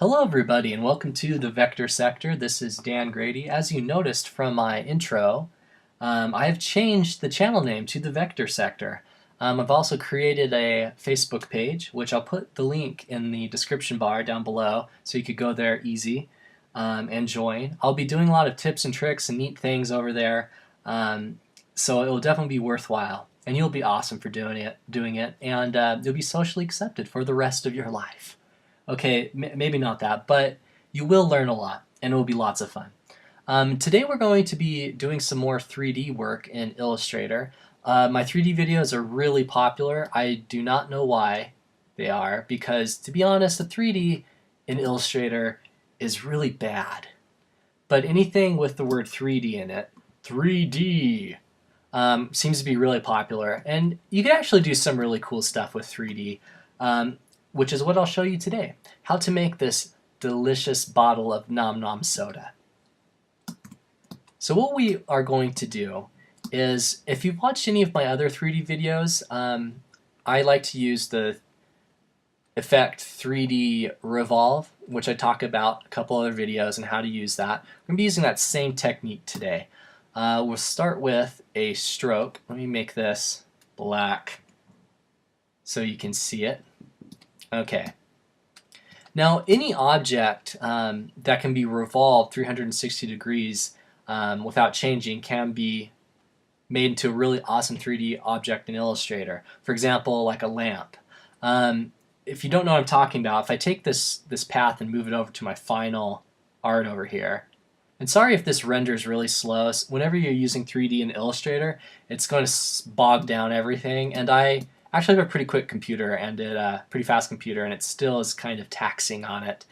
Hello everybody and welcome to the Vector Sector. This is Dan Grady. As you noticed from my intro, I have changed the channel name to the Vector Sector. I've also created a Facebook page, which I'll put the link in the description bar down below so you could go there easy and join. I'll be doing a lot of tips and tricks and neat things over there, so it will definitely be worthwhile. And you'll be awesome for doing it, and you'll be socially accepted for the rest of your life. Okay, maybe not that, but you will learn a lot, and it will be lots of fun. Today we're going to be doing some more 3D work in Illustrator. My 3D videos are really popular. I do not know why they are, because to be honest, the 3D in Illustrator is really bad. But anything with the word 3D in it, 3D, seems to be really popular. And you can actually do some really cool stuff with 3D. Which is what I'll show you today. How to make this delicious bottle of Nom Nom soda. So what we are going to do is, if you've watched any of my other 3D videos, I like to use the effect 3D Revolve, which I talk about a couple other videos and how to use that. I'm going to be using that same technique today. We'll start with a stroke. Let me make this black so you can see it. Okay. Now, any object that can be revolved 360 degrees without changing can be made into a really awesome 3D object in Illustrator. For example, like a lamp. If you don't know what I'm talking about, if I take this path and move it over to my final art over here, and sorry if this renders really slow. Whenever you're using 3D in Illustrator, it's going to bog down everything, and I actually have a pretty quick computer and a pretty fast computer, and it still is kind of taxing on it.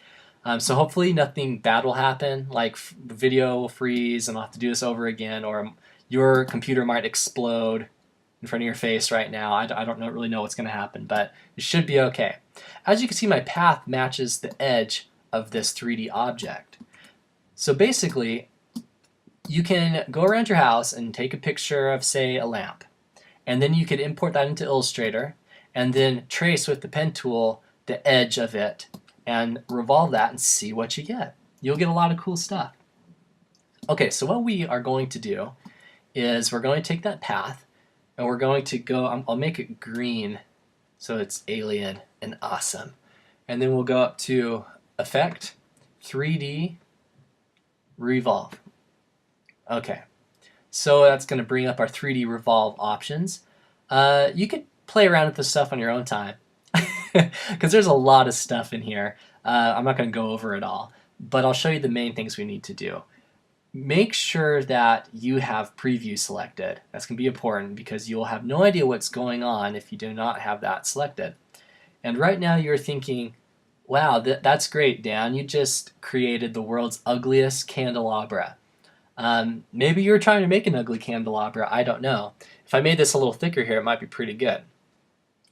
So hopefully nothing bad will happen, like the video will freeze and I'll have to do this over again, or your computer might explode in front of your face right now. I don't really know what's going to happen, but it should be okay. As you can see, my path matches the edge of this 3D object. So basically, you can go around your house and take a picture of, say, a lamp. And then you could import that into Illustrator and then trace with the pen tool the edge of it and revolve that and see what you get. You'll get a lot of cool stuff. Okay, so what we are going to do is we're going to take that path and we're going to go, I'll make it green so it's alien and awesome. And then we'll go up to Effect, 3D, Revolve. Okay. So that's going to bring up our 3D Revolve options. You could play around with this stuff on your own time because there's a lot of stuff in here. I'm not going to go over it all, but I'll show you the main things we need to do. Make sure that you have preview selected. That's going to be important because you'll have no idea what's going on if you do not have that selected. And right now you're thinking, wow, that's great, Dan. You just created the world's ugliest candelabra. Maybe you're trying to make an ugly candelabra, I don't know. If I made this a little thicker here, it might be pretty good.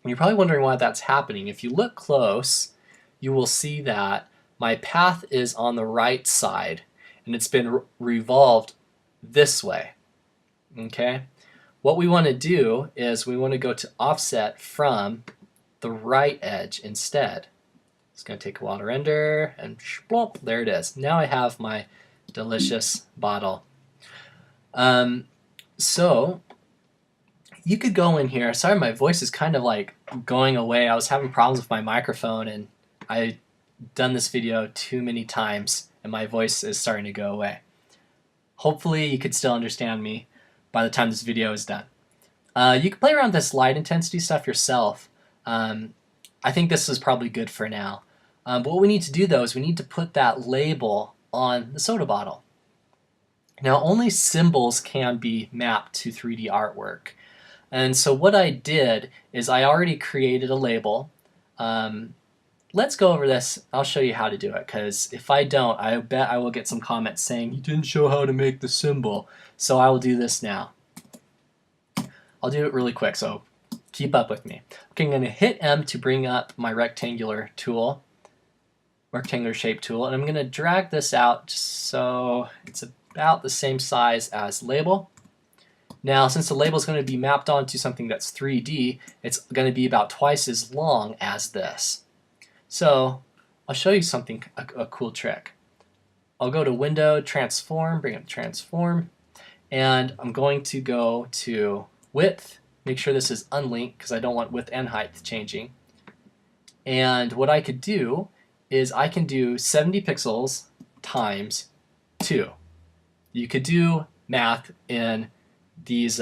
And you're probably wondering why that's happening. If you look close, you will see that my path is on the right side, and it's been revolved this way. Okay? What we want to do is we want to go to offset from the right edge instead. It's going to take a while to render, and splop, there it is. Now I have my delicious bottle. So you could go in here. Sorry, my voice is kind of like going away. I was having problems with my microphone, and I've done this video too many times, and my voice is starting to go away. Hopefully you could still understand me by the time this video is done. You can play around with this light intensity stuff yourself. I think this is probably good for now. But what we need to do though is we need to put that label on the soda bottle. Now only symbols can be mapped to 3D artwork. And so what I did is I already created a label. Let's go over this. I'll show you how to do it, because if I don't, I bet I will get some comments saying you didn't show how to make the symbol. So I will do this now. I'll do it really quick, so keep up with me. Okay, I'm going to hit M to bring up my rectangular tool. Rectangular shape tool, and I'm going to drag this out so it's about the same size as label. Now, since the label is going to be mapped onto something that's 3D, it's going to be about twice as long as this. So I'll show you something, a cool trick. I'll go to Window, Transform, bring up Transform, and I'm going to go to Width, make sure this is unlinked because I don't want width and height changing. And what I could do is I can do 70 pixels times 2. You could do math in these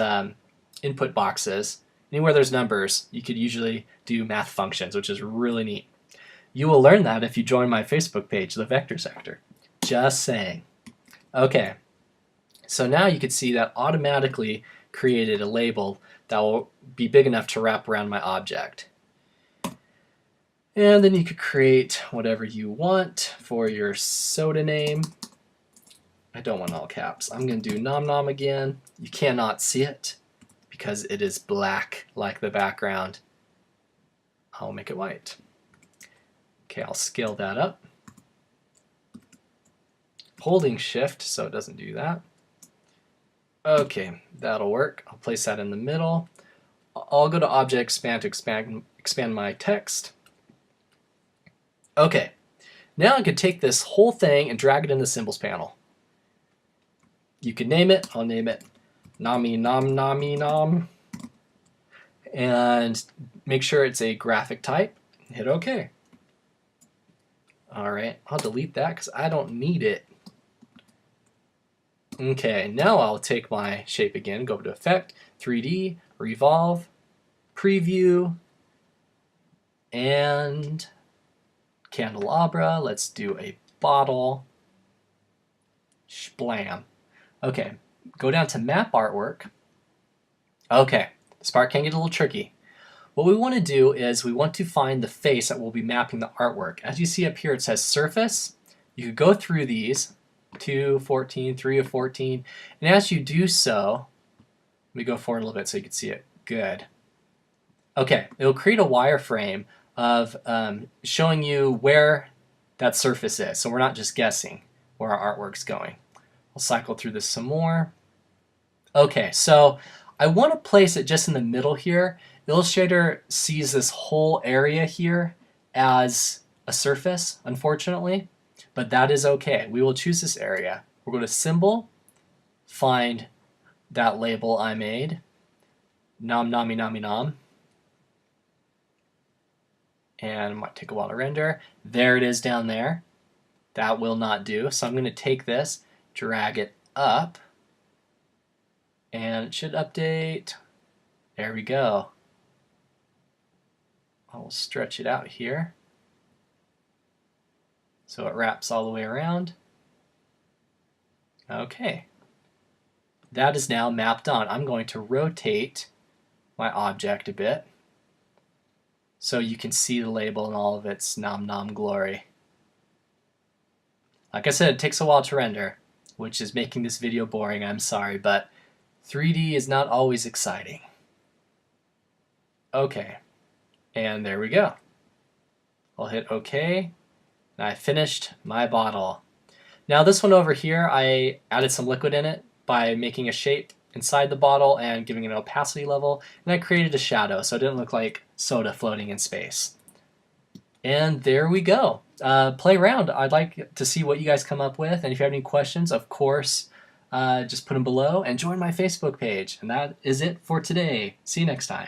input boxes. Anywhere there's numbers, you could usually do math functions, which is really neat. You will learn that if you join my Facebook page, The Vector Sector. Just saying. Okay, so now you can see that automatically created a label that will be big enough to wrap around my object. And then you could create whatever you want for your soda name. I don't want all caps. I'm going to do nom nom again. You cannot see it because it is black like the background. I'll make it white. Okay, I'll scale that up. Holding shift so it doesn't do that. Okay, that'll work. I'll place that in the middle. I'll go to Object Expand to expand my text. Okay, now I could take this whole thing and drag it in the Symbols panel. You can name it. I'll name it Nami Nom Nami Nom. And make sure it's a graphic type. Hit OK. Alright, I'll delete that because I don't need it. Okay, now I'll take my shape again, go to Effect, 3D, Revolve, Preview, and Candelabra. Let's do a bottle. Splam. Okay, go down to Map Artwork. Okay, this part can get a little tricky. What we want to do is we want to find the face that will be mapping the artwork. As you see up here, it says Surface. You could go through these, 2 of 14, 3 of 14, and as you do so, let me go forward a little bit so you can see it. Good. Okay, it'll create a wireframe of showing you where that surface is, so we're not just guessing where our artwork's going. We'll cycle through this some more. Okay, so I want to place it just in the middle here. Illustrator sees this whole area here as a surface, unfortunately, but that is okay. We will choose this area. We'll go to Symbol, find that label I made, Nom Nami Nami Nom, and it might take a while to render. There it is down there. That will not do, so I'm going to take this, drag it up, and it should update. There we go. I'll stretch it out here so it wraps all the way around. Okay, that is now mapped on. I'm going to rotate my object a bit so you can see the label in all of its nom nom glory. Like I said, it takes a while to render, which is making this video boring, I'm sorry, but 3D is not always exciting. Okay, and there we go. I'll hit OK, and I finished my bottle. Now this one over here, I added some liquid in it by making a shape inside the bottle and giving it an opacity level, and I created a shadow so it didn't look like soda floating in space. And there we go. Play around. I'd like to see what you guys come up with, and if you have any questions, of course, just put them below and join my Facebook page. And that is it for today. See you next time.